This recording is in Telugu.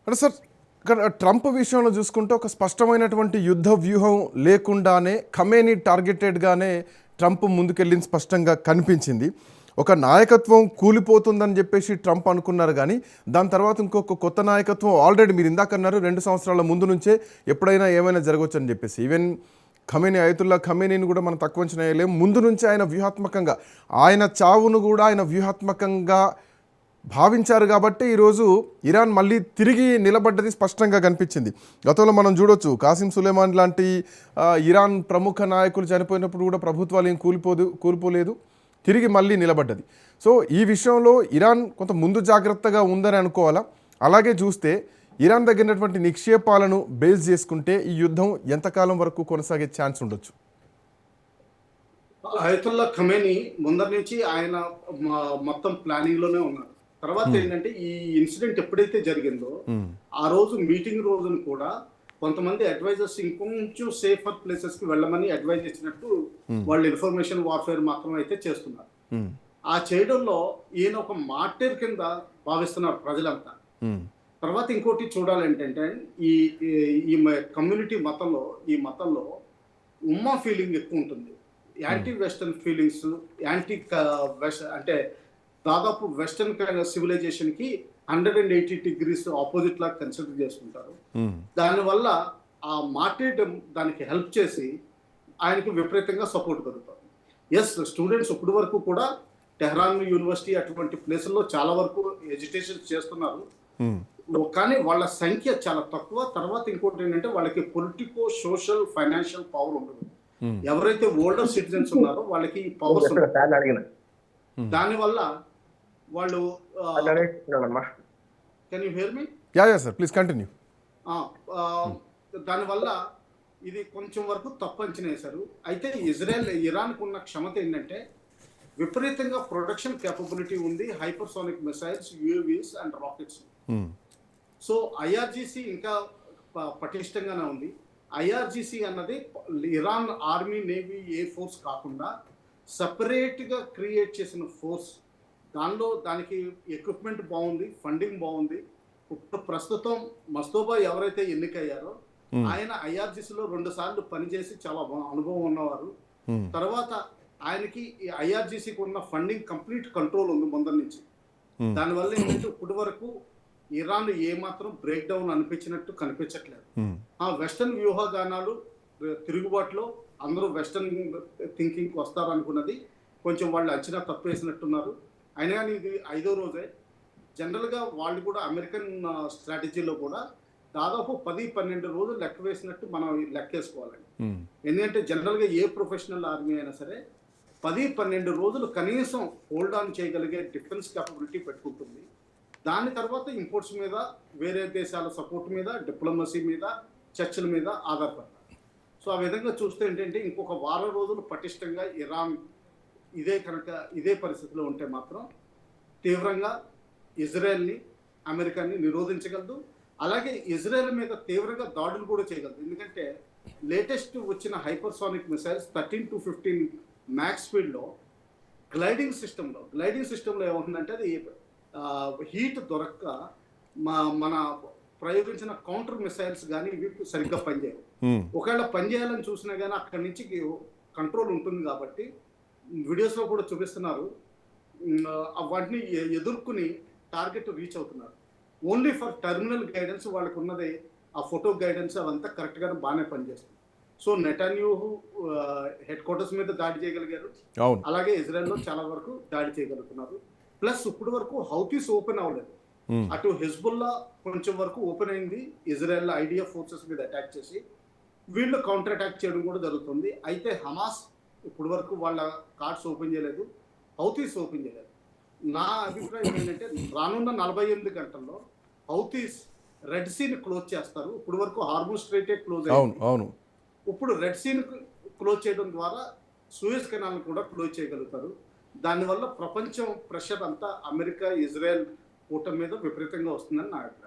అంటే సార్ ఇక్కడ ట్రంప్ విషయంలో చూసుకుంటే ఒక స్పష్టమైనటువంటి యుద్ధ వ్యూహం లేకుండానే ఖమేనీ టార్గెటెడ్గానే ట్రంప్ ముందుకెళ్ళింది స్పష్టంగా కనిపించింది. ఒక నాయకత్వం కూలిపోతుందని చెప్పేసి ట్రంప్ అనుకున్నారు, కానీ దాని తర్వాత ఇంకొక కొత్త నాయకత్వం ఆల్రెడీ మీరు ఇందాక అన్నారు 2 సంవత్సరాల ముందు నుంచే ఎప్పుడైనా ఏమైనా జరగవచ్చు అని చెప్పేసి. ఈవెన్ ఖమేనీ అయతుల్లా ఖమేనీని కూడా మనం తక్కువ అంచనా వేయలేము. ముందు నుంచి ఆయన వ్యూహాత్మకంగా ఆయన చావును కూడా ఆయన వ్యూహాత్మకంగా భావించారు కాబట్టి ఈరోజు ఇరాన్ మళ్ళీ తిరిగి నిలబడ్డది స్పష్టంగా కనిపించింది. గతంలో మనం చూడొచ్చు కాసిం సులేమాన్ లాంటి ఇరాన్ ప్రముఖ నాయకులు చనిపోయినప్పుడు కూడా ప్రభుత్వాలు ఏం కూలిపోలేదు, తిరిగి మళ్ళీ నిలబడ్డది. సో ఈ విషయంలో ఇరాన్ కొంత ముందు జాగ్రత్తగా ఉందని అనుకోవాలా? అలాగే చూస్తే ఇరాన్ దగ్గరటువంటి నిక్షేపాలను బేస్ చేసుకుంటే ఈ యుద్ధం ఎంతకాలం వరకు కొనసాగే ఛాన్స్ ఉండొచ్చు? అయతుల్లా ఖమేనీ ముందర నుంచి ఆయన మొత్తం ప్లానింగ్ లోనే ఉన్నారు. తర్వాత ఏంటంటే ఈ ఇన్సిడెంట్ ఎప్పుడైతే జరిగిందో ఆ రోజు మీటింగ్ రోజున కూడా కొంతమంది అడ్వైజర్స్ ఇంకొంచెం సేఫర్ ప్లేసెస్ కి వెళ్ళమని అడ్వైజ్ ఇచ్చినట్టు వాళ్ళు ఇన్ఫర్మేషన్ వార్ఫేర్ మాత్రం అయితే చేస్తున్నారు. ఆ చేయడంలో ఈయన ఒక మార్టైర్ కింద భావిస్తున్నారు ప్రజలంతా. తర్వాత ఇంకోటి చూడాలంటే ఈ ఈ కమ్యూనిటీ ఈ మతంలో ఉమ్మా ఫీలింగ్ ఎక్కువ ఉంటుంది. యాంటీ వెస్టర్న్ ఫీలింగ్స్, యాంటీ అంటే దాదాపు వెస్టర్న్ సివిలైజేషన్ కి 180 degrees ఆపోజిట్ లాగా కన్సిడర్ చేసుకుంటారు. దానివల్ల ఆ మార్టిరిడం దానికి హెల్ప్ చేసి ఆయనకి విపరీతంగా సపోర్ట్ దొరుకుతుంది. ఎస్, స్టూడెంట్స్ ఇప్పటి వరకు కూడా టెహ్రాన్ యూనివర్సిటీ అటువంటి ప్లేసుల్లో చాలా వరకు ఎడ్యుకేషన్ చేస్తున్నారు, కానీ వాళ్ళ సంఖ్య చాలా తక్కువ. తర్వాత ఇంకోటి ఏంటంటే వాళ్ళకి పొలిటికో సోషల్ ఫైనాన్షియల్ పవర్ ఉండదు. ఎవరైతే ఓల్డర్ సిటిజన్స్ ఉన్నారో వాళ్ళకి పవర్స్ దానివల్ల వాళ్ళు can you here me? Yeah sir, please continue. దానివల్ల ఇది కొంచెం వరకు తప్పు అంచనా వేశారు. అయితే ఇరాన్కు ఉన్న క్షమత ఏంటంటే విపరీతంగా ప్రొడక్షన్ కేపబిలిటీ ఉంది, hypersonic missiles, UAVs and rockets. So IRGC ఇంకా పటిష్టంగానే ఉంది. ఐఆర్జీసీ అన్నది Iran army, navy, air force కాకుండా సపరేట్గా క్రియేట్ చేసిన ఫోర్స్. దానికి ఎక్విప్మెంట్ బాగుంది, ఫండింగ్ బాగుంది. ఇప్పుడు ప్రస్తుతం మస్తోబా ఎవరైతే ఎన్నికయ్యారో ఆయన ఐఆర్జీసీలో 2 సార్లు పనిచేసి చాలా అనుభవం ఉన్నవారు. తర్వాత ఆయనకి ఐఆర్జీసీకి ఉన్న ఫండింగ్ కంప్లీట్ కంట్రోల్ ఉంది ముందర నుంచి. దానివల్ల ఏంటంటే ఇప్పటి వరకు ఇరాన్ ఏమాత్రం బ్రేక్ డౌన్ అనిపించినట్టు కనిపించట్లేదు. ఆ వెస్టర్న్ వ్యూహగానాలు తిరుగుబాటులో అందరూ వెస్టర్న్ థింకింగ్ వస్తారు అనుకున్నది కొంచెం వాళ్ళు అంచనా తప్పేసినట్టున్నారు. అయినా కానీ ఇది 5వ రోజే. జనరల్గా వాళ్ళు కూడా అమెరికన్ స్ట్రాటజీలో కూడా దాదాపు 10-12 రోజులు లెక్క వేసినట్టు మనం లెక్కేసుకోవాలండి. ఎందుకంటే జనరల్గా ఏ ప్రొఫెషనల్ ఆర్మీ అయినా సరే 10-12 రోజులు కనీసం హోల్డ్ ఆన్ చేయగలిగే డిఫెన్స్ కేపబిలిటీ పెట్టుకుంటుంది. దాని తర్వాత ఇంపోర్ట్స్ మీద, వేరే దేశాల సపోర్ట్ మీద, డిప్లొమసీ మీద, చర్చల మీద ఆధారపడతారు. సో ఆ విధంగా చూస్తే ఏంటంటే ఇంకొక 1 వారం రోజులు పటిష్టంగా ఇరాన్ ఇదే పరిస్థితిలో ఉంటే మాత్రం తీవ్రంగా ఇజ్రాయెల్ని, అమెరికాని నిరోధించగలదు. అలాగే ఇజ్రాయెల్ మీద తీవ్రంగా దాడులు కూడా చేయగలదు. ఎందుకంటే లేటెస్ట్ వచ్చిన హైపర్సోనిక్ మిసైల్స్ 13 to 15 మ్యాక్స్ స్పీడ్లో గ్లైడింగ్ సిస్టంలో ఏమవుతుందంటే అది హీట్ దొరక్క మన ప్రయోగించిన కౌంటర్ మిసైల్స్ కానీ ఇవి సరిగ్గా పనిచేయవు. ఒకవేళ పనిచేయాలని చూసినా కానీ అక్కడి నుంచి కంట్రోల్ ఉంటుంది కాబట్టి వీడియోస్లో కూడా చూపిస్తున్నారు. వాటిని ఎదుర్కొని టార్గెట్ రీచ్ అవుతున్నారు. ఓన్లీ ఫర్ టెర్మినల్ గైడెన్స్ వాళ్ళకు ఉన్నదే ఆ ఫోటో గైడెన్స్ అవంతా కరెక్ట్గా బాగానే పనిచేస్తుంది. సో నెటన్యాహు హెడ్ క్వార్టర్స్ మీద దాడి చేయగలిగారు, అలాగే ఇజ్రాయెల్లో చాలా వరకు దాడి చేయగలుగుతున్నారు. ప్లస్ ఇప్పటి వరకు హౌతీస్ ఓపెన్ అవ్వలేదు. అటు హెజ్బుల్లా కొంచెం వరకు ఓపెన్ అయింది, ఇజ్రాయెల్ ఐడిఎఫ్ ఫోర్సెస్ మీద అటాక్ చేసి వీళ్ళు కౌంటర్ అటాక్ చేయడం కూడా జరుగుతుంది. అయితే హమాస్ ఇప్పటి వరకు వాళ్ళ కార్డ్స్ ఓపెన్ చేయలేదు, హౌతీస్ ఓపెన్ చేయలేదు. నా అభిప్రాయం ఏంటంటే రానున్న 48 గంటల్లో హౌతీస్ రెడ్ సీని క్లోజ్ చేస్తారు. ఇప్పటి వరకు హార్మోన్ స్ట్రైటే క్లోజ్ అయింది. ఇప్పుడు రెడ్ సీని క్లోజ్ చేయడం ద్వారా సూయజ్ కెనాల్ కూడా క్లోజ్ చేయగలుగుతారు. దానివల్ల ప్రపంచం ప్రెషర్ అంతా అమెరికా, ఇజ్రాయెల్ కూటమి మీద విపరీతంగా వస్తుందని నా అభిప్రాయం.